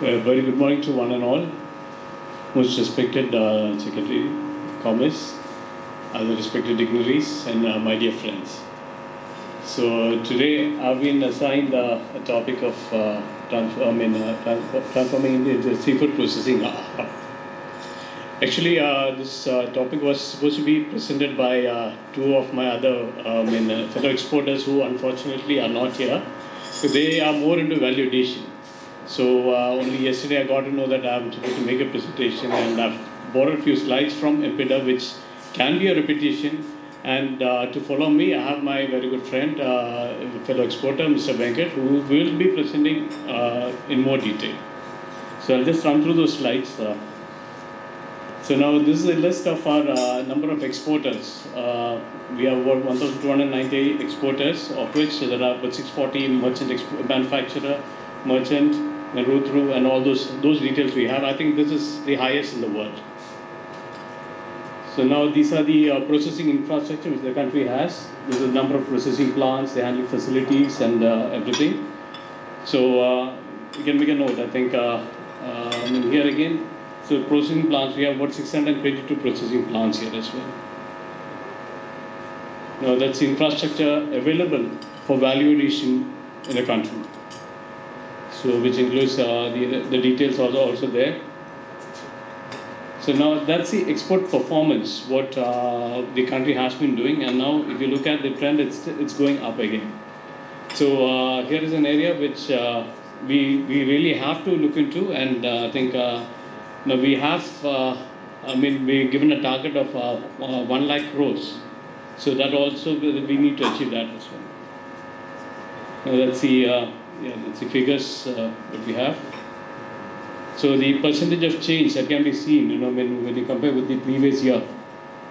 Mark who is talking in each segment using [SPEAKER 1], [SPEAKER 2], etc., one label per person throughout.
[SPEAKER 1] Very good morning to one and all. Most respected Secretary, Commerce, other respected dignitaries, and my dear friends. So today I've been assigned a topic of transforming India into a seafood processing hub. Actually, this topic was supposed to be presented by two of my other fellow exporters who unfortunately are not here. So they are more into value addition. So only yesterday I got to know that I'm supposed to make a presentation, and I've borrowed a few slides from MPEDA, which can be a repetition. And to follow me, I have my very good friend, fellow exporter, Mr. Venkat, who will be presenting in more detail. So I'll just run through those slides. So now this is a list of our number of exporters. We have about 1,290 exporters, of which there are about 640 merchant manufacturer, merchant, and route through, and all those details we have. I think this is the highest in the world. So now these are the processing infrastructure which the country has. This is the number of processing plants, the handling facilities, and everything. So you can make a note. I think here again, so processing plants, we have about 622 processing plants here as well. Now that's the infrastructure available for value addition in the country. So which includes the details also there. So now that's the export performance, what the country has been doing, and now if you look at the trend, it's going up again. So here is an area which we really have to look into, and I think now we have, we're given a target of 1 lakh crores. So that also we need to achieve that as well. Now that's the figures that we have. So the percentage of change that can be seen, when you compare with the previous year.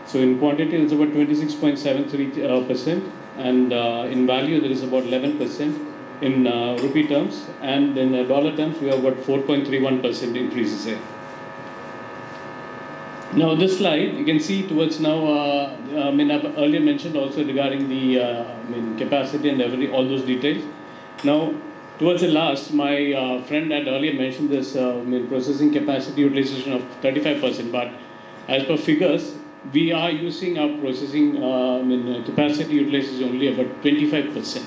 [SPEAKER 1] So in quantity, it's about 26.73%, and in value, there is about 11% in rupee terms, and in dollar terms, we have about 4.31% increases there. Now this slide, you can see towards now, I've earlier mentioned also regarding the capacity and all those details. Now, towards the last, my friend had earlier mentioned this processing capacity utilization of 35%, but as per figures, we are using our processing capacity utilization only about 25%.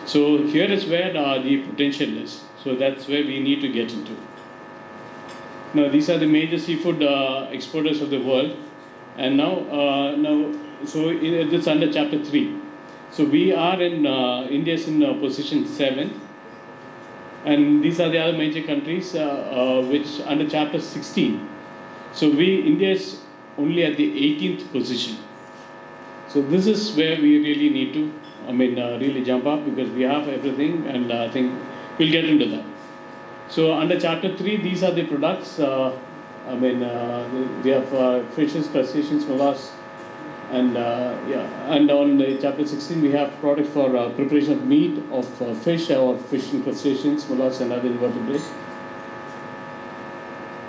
[SPEAKER 1] So here is where the potential is. So that's where we need to get into. Now these are the major seafood exporters of the world, and so it's under Chapter 3. So we are in India is in position 7. And these are the other major countries which under Chapter 16. So India is only at the 18th position. So this is where we really need to, really jump up, because we have everything, and I think we'll get into that. So under Chapter 3, these are the products. We have fishes, crustaceans, mollusks, and and on the Chapter 16 we have products for preparation of meat, of fish or fish and crustaceans, mollusks, and other invertebrates.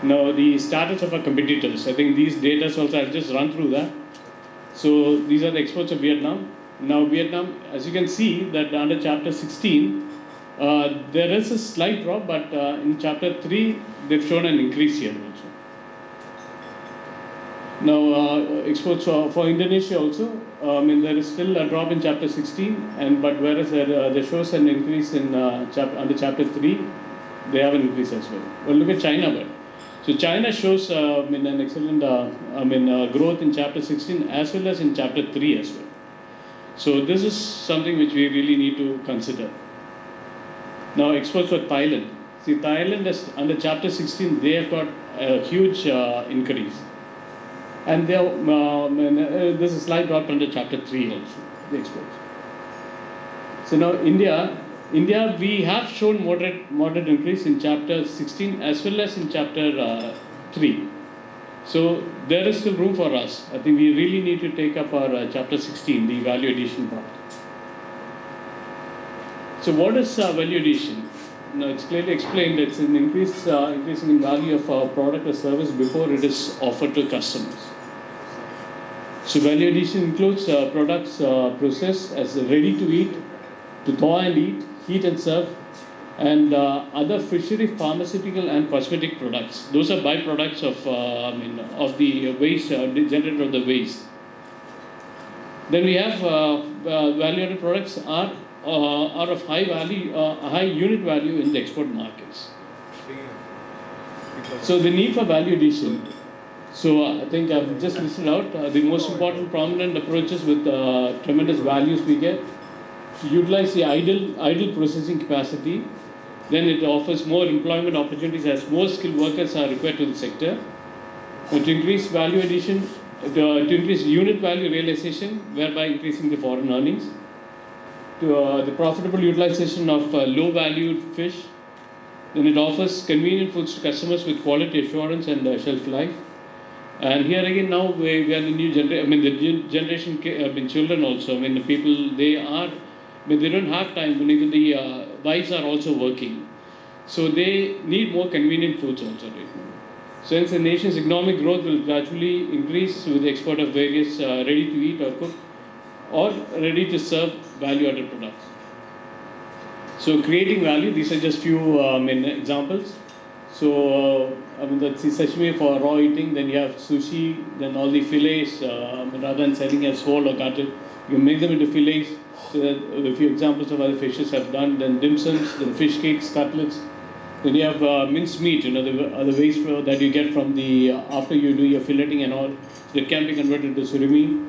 [SPEAKER 1] Now the status of our competitors, I think these data also, I'll just run through that. So these are the exports of Vietnam. Now Vietnam, as you can see, that under Chapter 16 there is a slight drop, but in Chapter 3 they've shown an increase here also. Now, exports for Indonesia also, there is still a drop in Chapter 16, but whereas there shows an increase in under Chapter 3, they have an increase as well. Well, look at China, but so China shows an excellent growth in Chapter 16 as well as in Chapter 3 as well. So this is something which we really need to consider. Now, exports for Thailand. See, Thailand is under Chapter 16, they have got a huge increase. And there's a slight drop under Chapter 3 also, the exports. So now India, we have shown moderate increase in Chapter 16 as well as in Chapter 3. So there is still room for us. I think we really need to take up our Chapter 16, the value addition part. So what is value addition? Now it's clearly explained. It's an increasing in value of a product or service before it is offered to customers. So value addition includes products processed as ready to eat, to thaw and eat, heat and serve, and other fishery, pharmaceutical, and cosmetic products. Those are byproducts of of the waste generated of the waste. Then we have value-added products are of high value, high unit value in the export markets. So the need for value addition. So I think I've just listed out the most important prominent approaches with tremendous values we get. To utilize the idle processing capacity, then it offers more employment opportunities as more skilled workers are required to the sector. To increase value addition, to increase unit value realization, thereby increasing the foreign earnings. To the profitable utilization of low-valued fish. Then it offers convenient foods to customers with quality assurance and shelf life. And here again, now we are the new generation. The generation, children also. The people they are, they don't have time. Even the wives are also working, so they need more convenient foods also. Right? So hence, the nation's economic growth will gradually increase with the export of various ready-to-eat or cook or ready-to-serve value-added products. So creating value, these are just few examples. So that's the sashimi for raw eating, then you have sushi, then all the fillets, rather than selling as whole or gutted, you make them into fillets. So that a few examples of other fishes have done, then dim sums, then fish cakes, cutlets. Then you have minced meat, the waste that you get from the, after you do your filleting and all, that can be converted to surimi.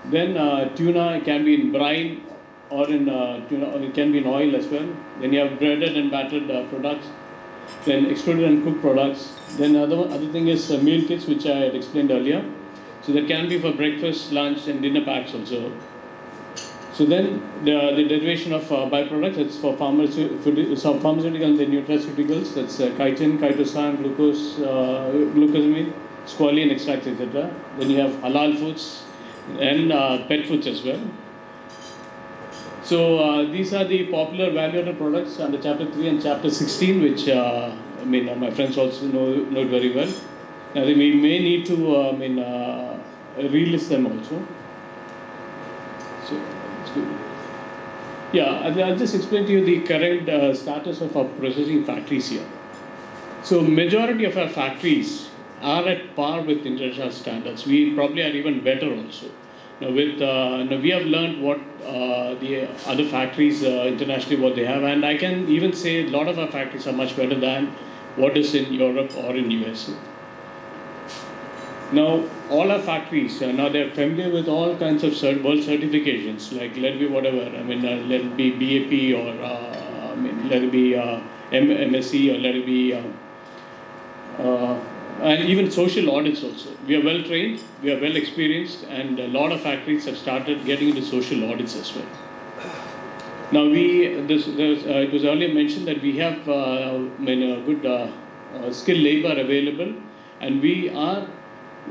[SPEAKER 1] Then tuna can be in brine, or in tuna, or it can be in oil as well. Then you have breaded and battered products, then extruded and cooked products. Then other thing is meal kits, which I had explained earlier. So that can be for breakfast, lunch, and dinner packs also. So then the derivation of byproducts, it's for pharmaceutical and the nutraceuticals. That's chitin, chitosan, glucose, glucosamine, squalene extracts, etc. Then you have halal foods and pet foods as well. So these are the popular value-added products under Chapter 3 and Chapter 16, which my friends also know it very well. I think we may need to relist them also. So it's good. Yeah, I'll just explain to you the current status of our processing factories here. So majority of our factories are at par with international standards. We probably are even better also. Now we have learned what the other factories internationally what they have, and I can even say a lot of our factories are much better than what is in Europe or in USA. Now all our factories now they're familiar with all kinds of world certifications, like let it be whatever. Let it be BAP or let it be MSc or let it be. And even social audits also. We are well trained, we are well experienced, and a lot of factories have started getting into social audits as well. Now it was earlier mentioned that we have good skilled labor available, and we are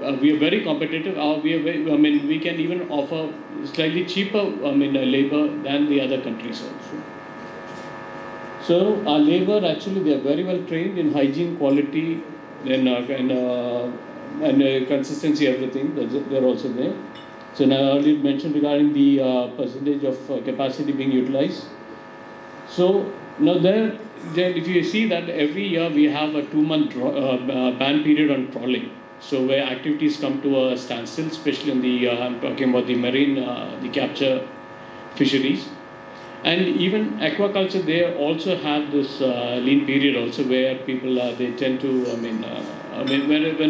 [SPEAKER 1] very competitive. We can even offer slightly cheaper labor than the other countries also. So our labor actually they are very well trained in hygiene, quality, and consistency, everything, they're also there. So now I already mentioned regarding the percentage of capacity being utilized. So now there, if you see that every year we have a 2-month ban period on trawling. So where activities come to a standstill, especially in the, I'm talking about the marine, the capture fisheries. And even aquaculture, they also have this lean period also where people they tend to when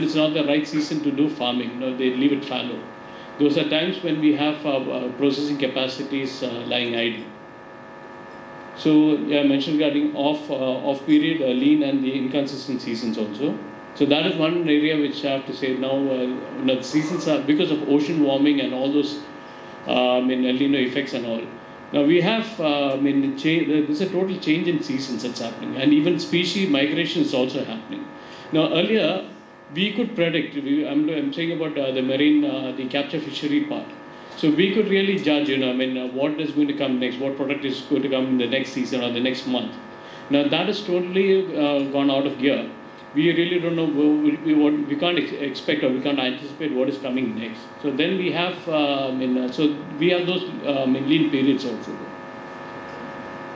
[SPEAKER 1] it's not the right season to do farming, they leave it fallow. Those are times when we have processing capacities lying idle. So yeah, I mentioned regarding off period, lean, and the inconsistent seasons also. So that is one area which I have to say now. The seasons are because of ocean warming and all those El Nino effects and all. Now we have, there's a total change in seasons that's happening, and even species migration is also happening. Now earlier, we could predict, I'm saying about the marine, the capture fishery part. So we could really judge, what is going to come next, what product is going to come in the next season or the next month. Now that is totally gone out of gear. We really don't know we can't expect or we can't anticipate what is coming next. So then we have, so we have those lean periods also.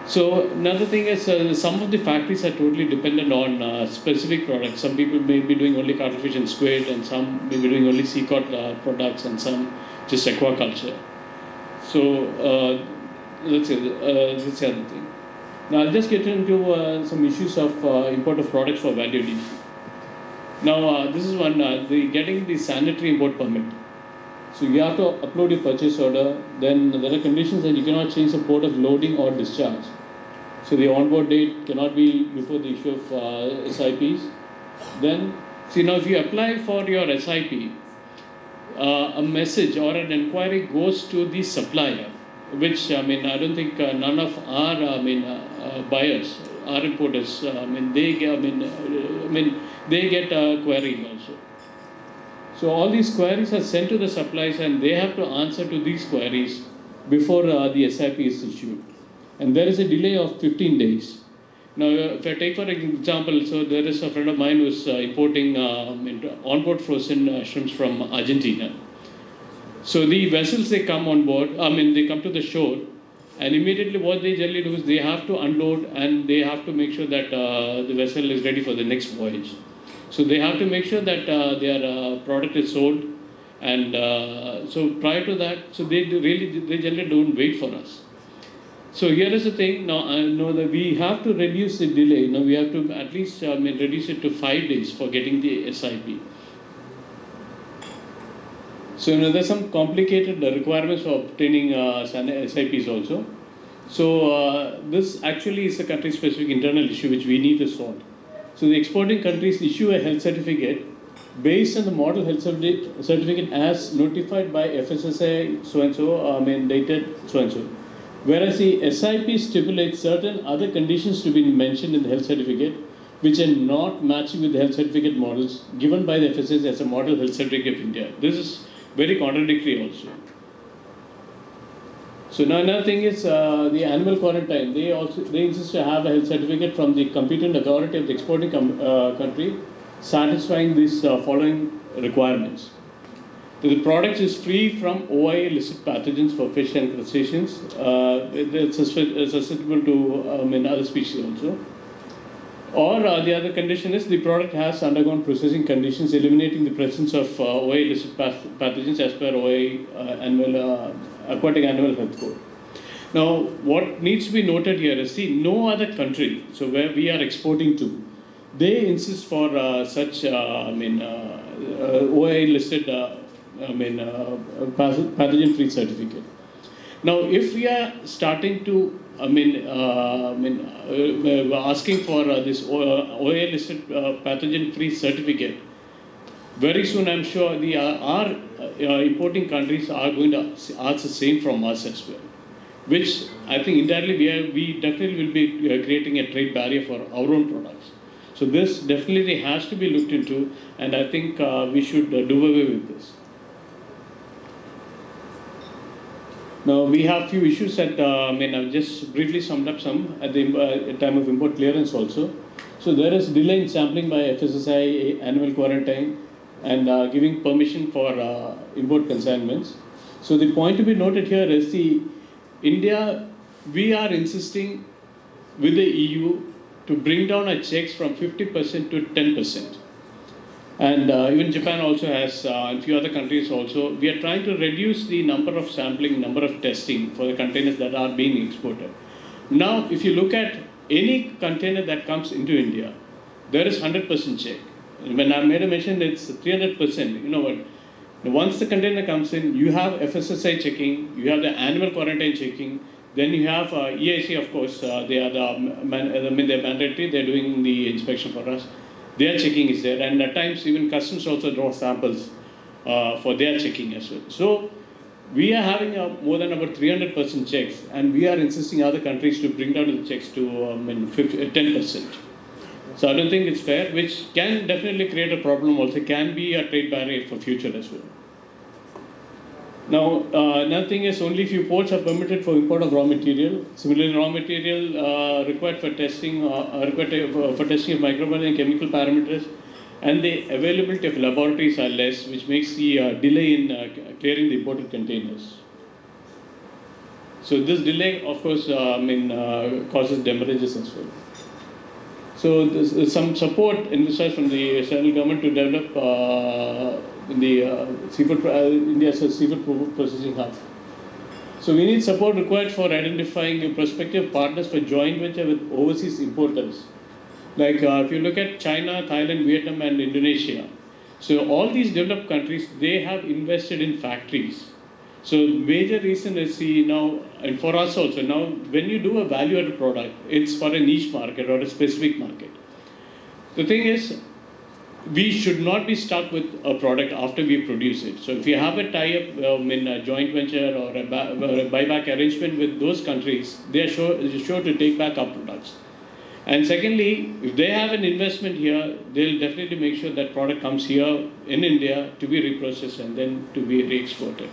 [SPEAKER 1] So another thing is some of the factories are totally dependent on specific products. Some people may be doing only cuttlefish and squid, and some may be doing only sea cod products, and some just aquaculture. So that's the other thing. Now I'll just get into some issues of import of products for value addition. Now this is one, getting the sanitary import permit. So you have to upload your purchase order, then there are conditions that you cannot change the port of loading or discharge. So the onboard date cannot be before the issue of SIPs. Then, see now if you apply for your SIP, a message or an inquiry goes to the supplier, which I don't think none of our buyers, our importers, they get a query also. So all these queries are sent to the suppliers, and they have to answer to these queries before the SIP is issued. And there is a delay of 15 days. Now, if I take for example, so there is a friend of mine who is importing onboard frozen shrimps from Argentina. So the vessels, they come on board, they come to the shore, and immediately what they generally do is they have to unload, and they have to make sure that the vessel is ready for the next voyage. So they have to make sure that their product is sold, and so prior to that, so they generally don't wait for us. So here is the thing. Now I know that we have to reduce the delay. Now we have to at least reduce it to 5 days for getting the SIP. So there's some complicated requirements for obtaining SIPs also. So this actually is a country-specific internal issue which we need to solve. So the exporting countries issue a health certificate based on the model health certificate as notified by FSSAI so-and-so, dated so-and-so. Whereas the SIP stipulates certain other conditions to be mentioned in the health certificate, which are not matching with the health certificate models given by the FSSAI as a model health certificate of India. This is very contradictory also. So now another thing is the animal quarantine. They insist to have a health certificate from the competent authority of the exporting country, satisfying these following requirements. The product is free from OIA listed pathogens for fish and crustaceans. It's susceptible to other species also. Or the other condition is the product has undergone processing conditions eliminating the presence of OIA listed pathogens as per OIA Aquatic Animal Health Code. Now, what needs to be noted here is, see, no other country, so where we are exporting to, they insist for such OIA listed pathogen-free certificate. Now, if we are starting to, asking for this OIA listed pathogen-free certificate, very soon I'm sure our importing countries are going to ask the same from us as well, which I think indirectly we definitely will be creating a trade barrier for our own products. So this definitely has to be looked into, and I think we should do away with this. Now we have few issues that I've just briefly summed up some at the time of import clearance also. So there is delay in sampling by FSSAI animal quarantine and giving permission for import consignments. So the point to be noted here is India, we are insisting with the EU to bring down our checks from 50% to 10%. And even Japan also has, and a few other countries also, we are trying to reduce the number of sampling, number of testing for the containers that are being exported. Now, if you look at any container that comes into India, there is 100% check. When I made a mention, it's 300%. You know what? Once the container comes in, you have FSSAI checking, you have the animal quarantine checking, then you have EIC, of course, they are they're mandatory, they're doing the inspection for us. Their checking is there, and at times even customs also draw samples for their checking as well. So we are having more than about 300% checks, and we are insisting other countries to bring down the checks to 10%. So I don't think it's fair, which can definitely create a problem also, can be a trade barrier for future as well. Now, another thing is only few ports are permitted for import of raw material. Similarly, raw material required for testing, for testing of microbial and chemical parameters, and the availability of laboratories are less, which makes the delay in clearing the imported containers. So this delay, of course, causes demurrages as well. So there's some support envisaged from the central government to develop India as a seafood processing hub. So we need support required for identifying prospective partners for joint venture with overseas importers. Like if you look at China, Thailand, Vietnam and Indonesia. So all these developed countries, they have invested in factories. So major reason is now, and for us also, now when you do a value-added product, it's for a niche market or a specific market. The thing is, we should not be stuck with a product after we produce it. So if you have a tie-up a joint venture or a buyback arrangement with those countries, they are sure to take back our products. And secondly, if they have an investment here, they'll definitely make sure that product comes here in India to be reprocessed and then to be re-exported.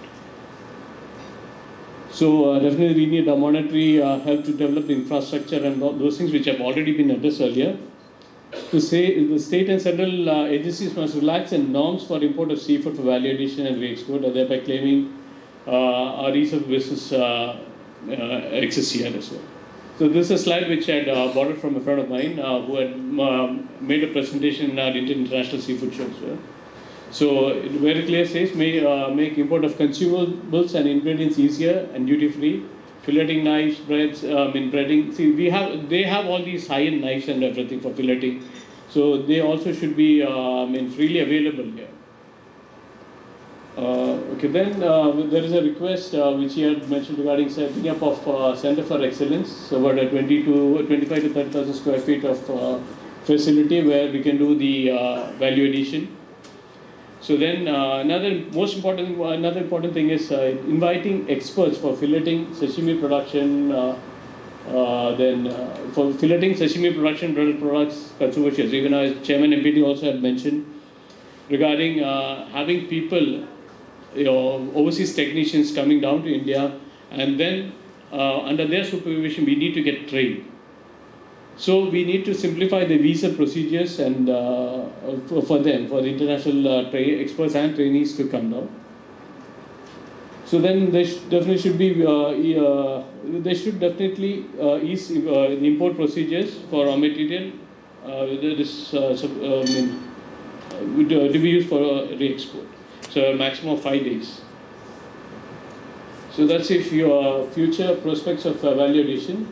[SPEAKER 1] So definitely we need a monetary help to develop the infrastructure and those things which have already been addressed earlier. To say the state and central agencies must relax in norms for import of seafood for value addition and re-export, thereby claiming our ease of business exists here as well. So this is a slide which I had borrowed from a friend of mine who had made a presentation in our International Seafood Show as well. So it very clear says, make import of consumables and ingredients easier and duty-free. Filleting knives, breads, breading. See, they have all these high-end knives and everything for filleting. So they also should be freely available here. Okay, then there is a request which he had mentioned regarding setting up of Center for Excellence. So about a 25 to 30,000 square feet of facility where we can do the value addition. So then another important thing is inviting experts for filleting, sashimi production, for filleting, sashimi production, breaded products, consumables. Even as Chairman MPEDA also had mentioned regarding having people, overseas technicians coming down to India, and then under their supervision we need to get trained. So we need to simplify the visa procedures and for the international experts and trainees to come down. So then they definitely should be ease the import procedures for raw material to be used for re-export. So a maximum of 5 days. So that's if your future prospects of value addition.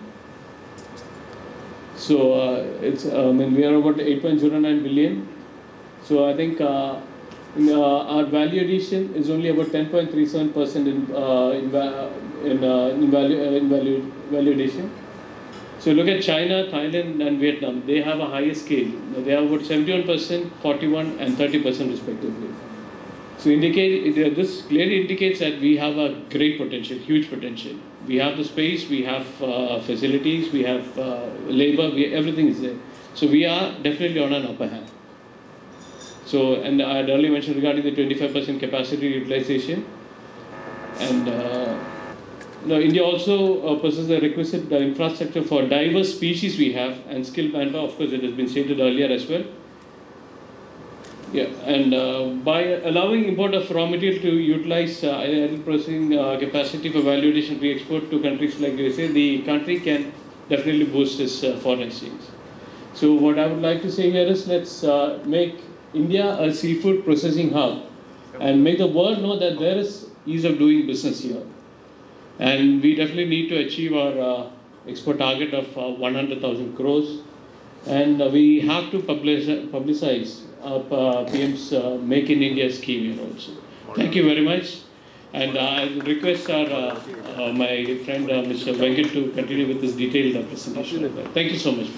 [SPEAKER 1] So we are about 8.09 billion. So I think our value addition is only about 10.37% in value addition. So look at China, Thailand, and Vietnam. They have a higher scale. They have about 71%, 41%, and 30% respectively. So this clearly indicates that we have a great potential, huge potential. We have the space, we have facilities, we have labor, everything is there. So we are definitely on an upper hand. So, and I had earlier mentioned regarding the 25% capacity utilization. And India also possesses the requisite infrastructure for diverse species we have and skilled manpower. Of course, it has been stated earlier as well. Yeah, and by allowing import of raw material to utilize idle processing capacity for value addition re-export to countries like USA, the country can definitely boost its foreign exchange. So what I would like to say here is let's make India a seafood processing hub and make the world know that there is ease of doing business here. And we definitely need to achieve our export target of 100,000 crores. And we have to publicize PM's Make in India scheme here also. Thank you very much. And I request my friend Mr. Venkat to continue with this detailed presentation. Thank you so much.